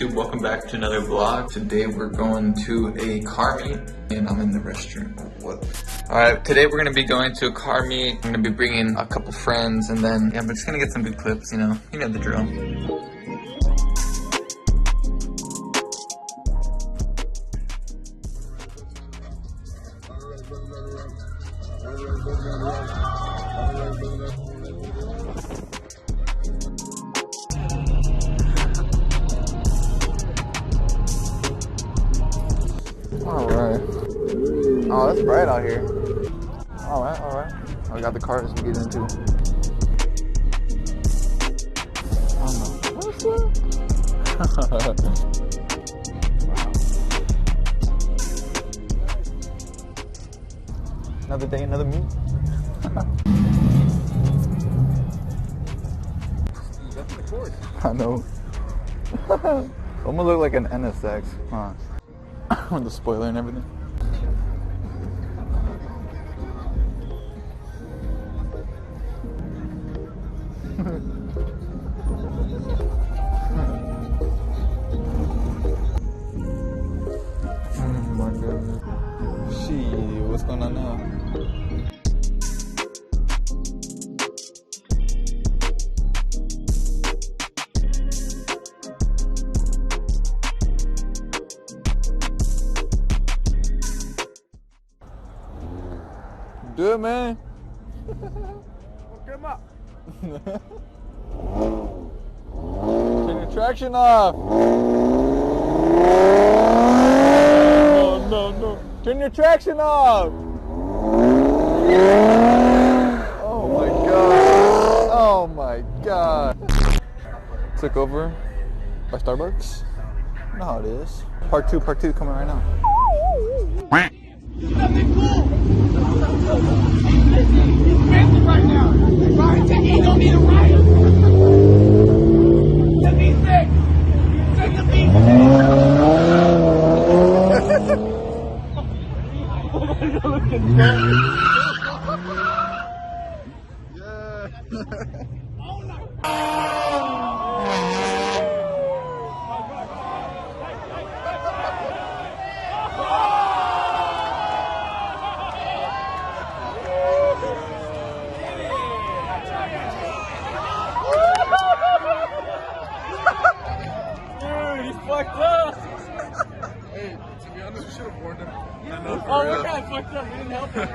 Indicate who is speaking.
Speaker 1: YouTube, welcome back to another vlog. Today we're going to a car meet and I'm in the restroom. What? Alright, today we're gonna be going to a car meet. I'm gonna be bringing a couple friends and then, yeah, we're just gonna get some good clips, you know the drill. Alright. Oh, it's bright out here. Alright, alright. I got the cars to get into. Oh no. What's that? Another day, another meet. I know. I'm gonna look like an NSX. Huh. With the spoiler and everything. Oh my goodness. Shit, what's going on now? Do it, man.
Speaker 2: Come up.
Speaker 1: Turn your traction off. No. Turn your traction off. Oh my god. Oh my god. Took over by Starbucks. You know how it is. Part two coming right now.
Speaker 2: Nothing cool. He's crazy right now. He don't need a riot. The V6. Take the V6.
Speaker 1: Fucked up.
Speaker 3: Hey, to be honest, we should have warned him.
Speaker 1: Oh, we're kind of fucked up. We didn't help him.